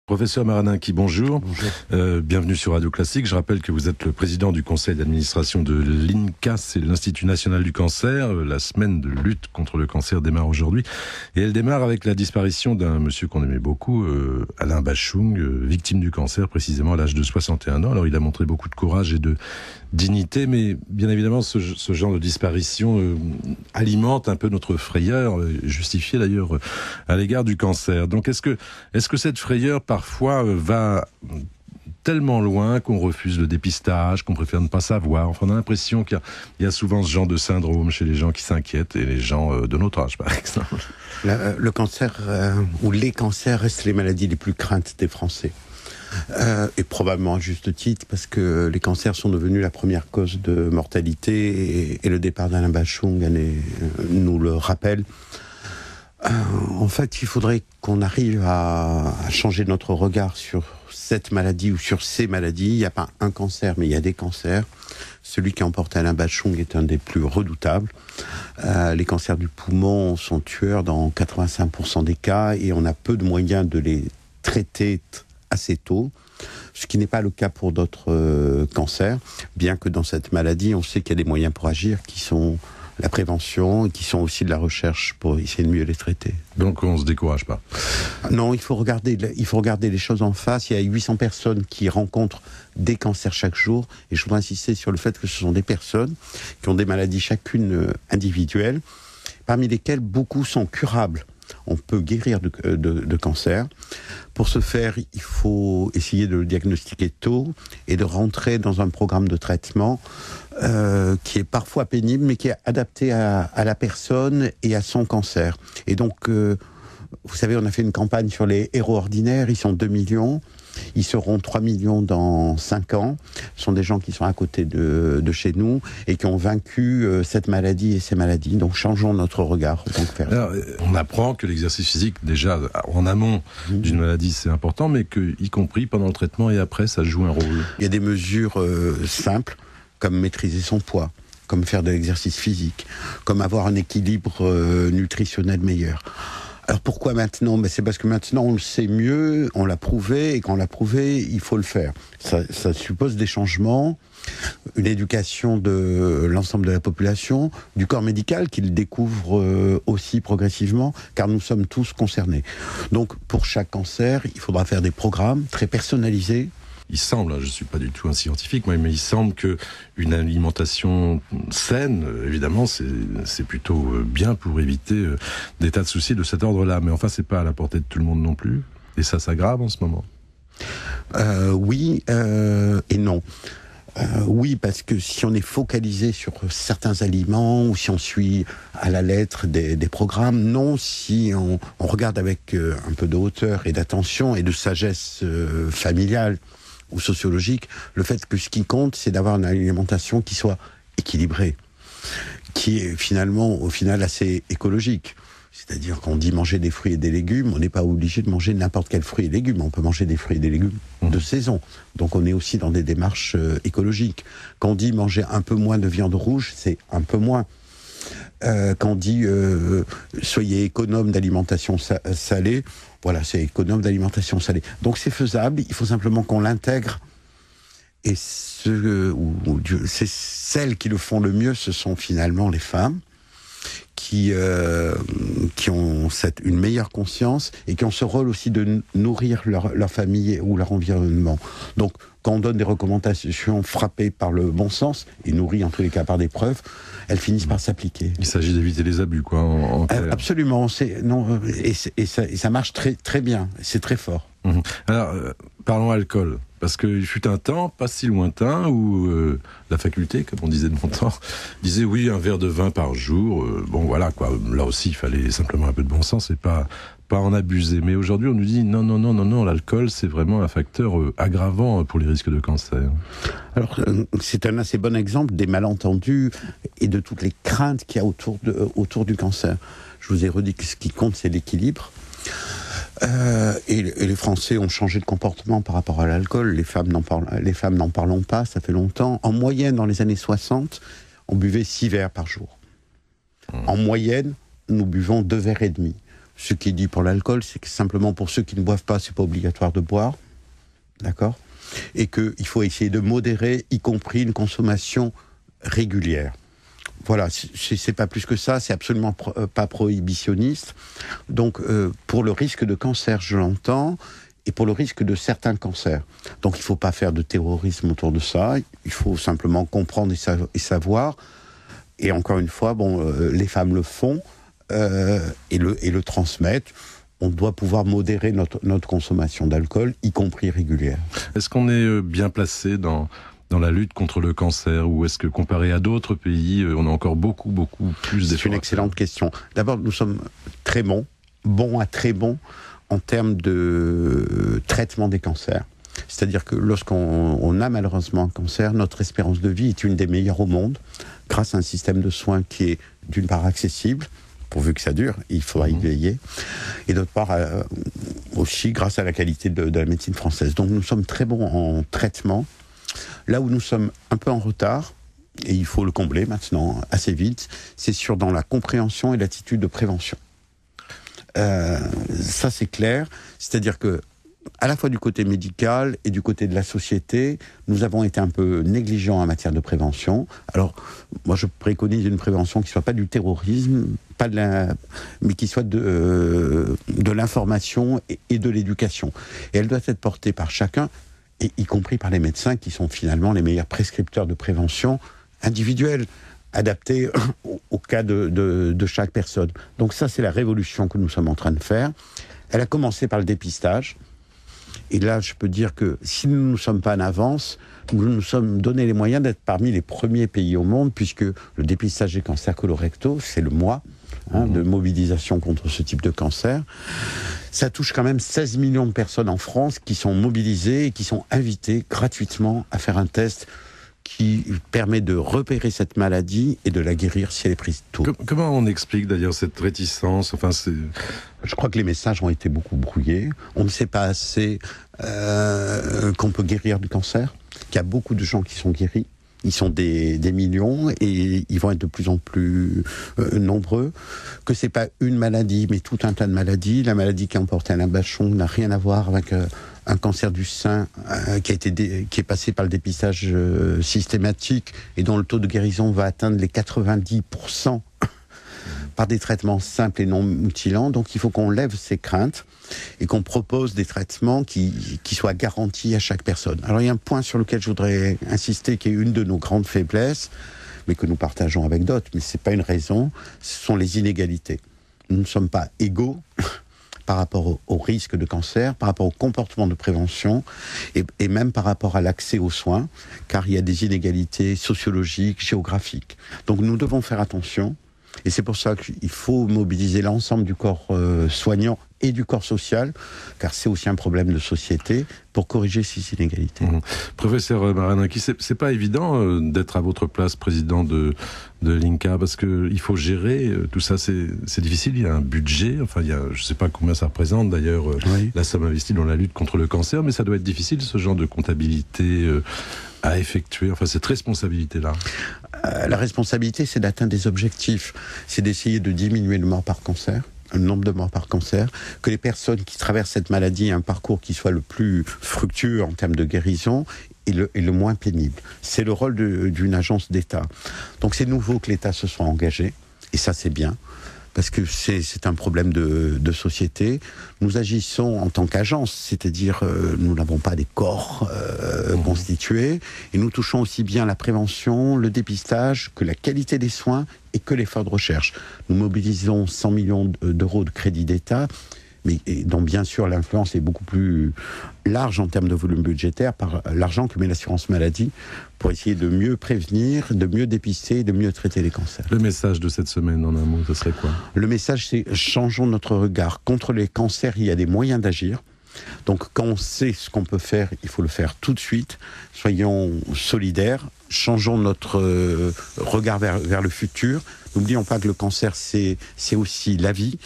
Professeur Maradinchi, bonjour. Bonjour. Bienvenue sur Radio Classique. Je rappelle que vous êtes le président du conseil d'administration de l'INCa, c'est l'Institut National du Cancer. La semaine de lutte contre le cancer démarre aujourd'hui. Et elle démarre avec la disparition d'un monsieur qu'on aimait beaucoup, Alain Bachung, victime du cancer, précisément à l'âge de 61 ans. Alors il a montré beaucoup de courage et de dignité, mais bien évidemment ce genre de disparition alimente un peu notre frayeur, justifiée d'ailleurs à l'égard du cancer. Donc est-ce que cette frayeur parfois va tellement loin qu'on refuse le dépistage, qu'on préfère ne pas savoir? Enfin, on a l'impression qu'il y a souvent ce genre de syndrome chez les gens qui s'inquiètent et les gens de notre âge, par exemple. Le cancer ou les cancers restent les maladies les plus craintes des Français. Et probablement à juste titre, parce que les cancers sont devenus la première cause de mortalité et le départ d'Alain Bachung nous le rappelle. En fait, il faudrait qu'on arrive à changer notre regard sur cette maladie ou sur ces maladies. Il n'y a pas un cancer, mais il y a des cancers. Celui qui a emporté Alain Bachung est un des plus redoutables. Les cancers du poumon sont tueurs dans 85% des cas et on a peu de moyens de les traiter assez tôt, ce qui n'est pas le cas pour d'autres cancers, bien que dans cette maladie, on sait qu'il y a des moyens pour agir qui sont la prévention et qui sont aussi de la recherche pour essayer de mieux les traiter. Donc on ne se décourage pas? Non, il faut regarder les choses en face. Il y a 800 personnes qui rencontrent des cancers chaque jour et je voudrais insister sur le fait que ce sont des personnes qui ont des maladies chacune individuelles, parmi lesquelles beaucoup sont curables. On peut guérir de cancer. Pour ce faire, il faut essayer de le diagnostiquer tôt et de rentrer dans un programme de traitement qui est parfois pénible, mais qui est adapté à la personne et à son cancer. Et donc, vous savez, on a fait une campagne sur les héros ordinaires. Ils sont 2 millions. Ils seront 3 millions dans 5 ans. Ce sont des gens qui sont à côté de chez nous et qui ont vaincu cette maladie et ces maladies. Donc changeons notre regard. Alors, on apprend que l'exercice physique, déjà en amont d'une maladie, c'est important, mais que, y compris pendant le traitement et après, ça joue un rôle. Il y a des mesures simples, comme maîtriser son poids, comme faire de l'exercice physique, comme avoir un équilibre nutritionnel meilleur. Alors pourquoi maintenant? C'est parce que maintenant on le sait mieux, on l'a prouvé, et quand on l'a prouvé, il faut le faire. Ça suppose des changements, une éducation de l'ensemble de la population, du corps médical qui le découvre aussi progressivement, car nous sommes tous concernés. Donc pour chaque cancer, il faudra faire des programmes très personnalisés. Il semble, je ne suis pas du tout un scientifique, mais il semble qu'une alimentation saine, évidemment, c'est plutôt bien pour éviter des tas de soucis de cet ordre-là. Mais enfin, ce n'est pas à la portée de tout le monde non plus. Et ça s'aggrave en ce moment. Oui et non. Oui, parce que si on est focalisé sur certains aliments ou si on suit à la lettre des programmes, non, si on regarde avec un peu de hauteur et d'attention et de sagesse familiale ou sociologique, le fait que ce qui compte, c'est d'avoir une alimentation qui soit équilibrée, qui est au final assez écologique. C'est-à-dire qu'on dit manger des fruits et des légumes, on n'est pas obligé de manger n'importe quel fruit et légumes, on peut manger des fruits et des légumes de saison. Donc on est aussi dans des démarches écologiques. Quand on dit manger un peu moins de viande rouge, c'est un peu moins. Quand on dit soyez économe d'alimentation salée, voilà, c'est économe d'alimentation salée. Donc c'est faisable, il faut simplement qu'on l'intègre. Et c'est celles qui le font le mieux, ce sont finalement les femmes qui ont une meilleure conscience et qui ont ce rôle aussi de nourrir leur famille ou leur environnement. Donc, quand on donne des recommandations frappées par le bon sens, et nourries en tous les cas par des preuves, elles finissent par s'appliquer. Il s'agit d'éviter les abus, quoi, en clair. Absolument, ça marche très, très bien, c'est très fort. Alors, parlons alcool, parce qu'il fut un temps, pas si lointain, où la faculté, comme on disait de mon temps, disait oui, un verre de vin par jour, bon voilà, quoi. Là aussi, il fallait simplement un peu de bon sens et pas en abuser. Mais aujourd'hui, on nous dit non, l'alcool, c'est vraiment un facteur aggravant pour les risques de cancer. Alors, c'est un assez bon exemple des malentendus et de toutes les craintes qu'il y a autour du cancer. Je vous ai redit que ce qui compte, c'est l'équilibre. Et les Français ont changé de comportement par rapport à l'alcool. Les femmes n'en parlons pas, ça fait longtemps. En moyenne, dans les années 60, on buvait 6 verres par jour. En moyenne, nous buvons 2 verres et demi. Ce qui est dit pour l'alcool, c'est que simplement pour ceux qui ne boivent pas, c'est pas obligatoire de boire, d'accord ? Et qu'il faut essayer de modérer, y compris une consommation régulière. Voilà, c'est pas plus que ça, c'est absolument pas prohibitionniste. Donc, pour le risque de cancer, je l'entends, et pour le risque de certains cancers. Donc, il ne faut pas faire de terrorisme autour de ça, il faut simplement comprendre et savoir. Et encore une fois, les femmes le font et le transmettent. On doit pouvoir modérer notre consommation d'alcool, y compris régulière. Est-ce qu'on est bien placé dans la lutte contre le cancer, ou est-ce que comparé à d'autres pays, on a encore beaucoup plus d'efforts? C'est une excellente question. D'abord, nous sommes très bons à très bons en termes de traitement des cancers. C'est-à-dire que lorsqu'on a malheureusement un cancer, notre espérance de vie est une des meilleures au monde, grâce à un système de soins qui est d'une part accessible, pourvu que ça dure, il faudra y veiller, et d'autre part aussi grâce à la qualité de la médecine française. Donc nous sommes très bons en traitement. Là où nous sommes un peu en retard, et il faut le combler maintenant assez vite, c'est dans la compréhension et l'attitude de prévention. Ça c'est clair, c'est-à-dire que à la fois du côté médical et du côté de la société, nous avons été un peu négligents en matière de prévention. Alors, moi je préconise une prévention qui ne soit pas du terrorisme, mais qui soit de l'information et de l'éducation. Et elle doit être portée par chacun, et y compris par les médecins qui sont finalement les meilleurs prescripteurs de prévention individuelle, adaptée au cas de chaque personne. Donc ça, c'est la révolution que nous sommes en train de faire. Elle a commencé par le dépistage. Et là, je peux dire que si nous ne sommes pas en avance, nous nous sommes donné les moyens d'être parmi les premiers pays au monde, puisque le dépistage des cancers colorectaux, c'est le mois de mobilisation contre ce type de cancer. Ça touche quand même 16 millions de personnes en France qui sont mobilisées et qui sont invitées gratuitement à faire un test qui permet de repérer cette maladie et de la guérir si elle est prise tôt. Comment on explique d'ailleurs cette réticence ? Je crois que les messages ont été beaucoup brouillés. On ne sait pas assez qu'on peut guérir du cancer, qu'il y a beaucoup de gens qui sont guéris. Ils sont des millions et ils vont être de plus en plus nombreux. Que c'est pas une maladie, mais tout un tas de maladies. La maladie qui a emporté Alain Bachung n'a rien à voir avec un cancer du sein qui est passé par le dépistage systématique et dont le taux de guérison va atteindre les 90% par des traitements simples et non mutilants. Donc il faut qu'on lève ces craintes et qu'on propose des traitements qui soient garantis à chaque personne. Alors il y a un point sur lequel je voudrais insister, qui est une de nos grandes faiblesses, mais que nous partageons avec d'autres, mais c'est pas une raison, ce sont les inégalités. Nous ne sommes pas égaux par rapport au risque de cancer, par rapport au comportement de prévention et même par rapport à l'accès aux soins, car il y a des inégalités sociologiques, géographiques. Donc nous devons faire attention. Et c'est pour ça qu'il faut mobiliser l'ensemble du corps soignant et du corps social, car c'est aussi un problème de société, pour corriger ces inégalités. Professeur Marinaki, c'est pas évident d'être à votre place président de l'INCa, parce qu'il faut gérer tout ça, c'est difficile, il y a un budget, je ne sais pas combien ça représente d'ailleurs, la somme investie dans la lutte contre le cancer, mais ça doit être difficile ce genre de comptabilité à effectuer, cette responsabilité-là. La responsabilité, c'est d'atteindre des objectifs, c'est d'essayer de diminuer le nombre de morts par cancer, que les personnes qui traversent cette maladie aient un parcours qui soit le plus fructueux en termes de guérison et le moins pénible. C'est le rôle d'une agence d'État. Donc c'est nouveau que l'État se soit engagé, et ça c'est bien, parce que c'est un problème de société. Nous agissons en tant qu'agence, c'est-à-dire nous n'avons pas des corps constitués, et nous touchons aussi bien la prévention, le dépistage, que la qualité des soins et que l'effort de recherche. Nous mobilisons 100 millions d'euros de crédit d'État, mais dont bien sûr l'influence est beaucoup plus large en termes de volume budgétaire par l'argent que met l'assurance maladie pour essayer de mieux prévenir, de mieux dépister, de mieux traiter les cancers. Le message de cette semaine, en un mot, ce serait quoi ? Le message, c'est changeons notre regard. Contre les cancers, il y a des moyens d'agir. Donc quand on sait ce qu'on peut faire, il faut le faire tout de suite. Soyons solidaires changeons notre regard vers le futur. N'oublions pas que le cancer, c'est aussi la vie.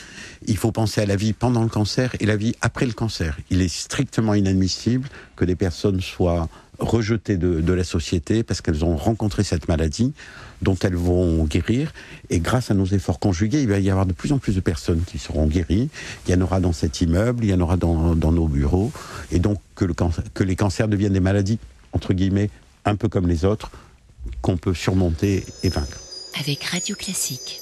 Il faut penser à la vie pendant le cancer et la vie après le cancer. Il est strictement inadmissible que des personnes soient rejetées de la société parce qu'elles ont rencontré cette maladie dont elles vont guérir. Et grâce à nos efforts conjugués, il va y avoir de plus en plus de personnes qui seront guéries. Il y en aura dans cet immeuble, il y en aura dans nos bureaux. Et donc que les cancers deviennent des maladies, entre guillemets, un peu comme les autres, qu'on peut surmonter et vaincre. Avec Radio Classique.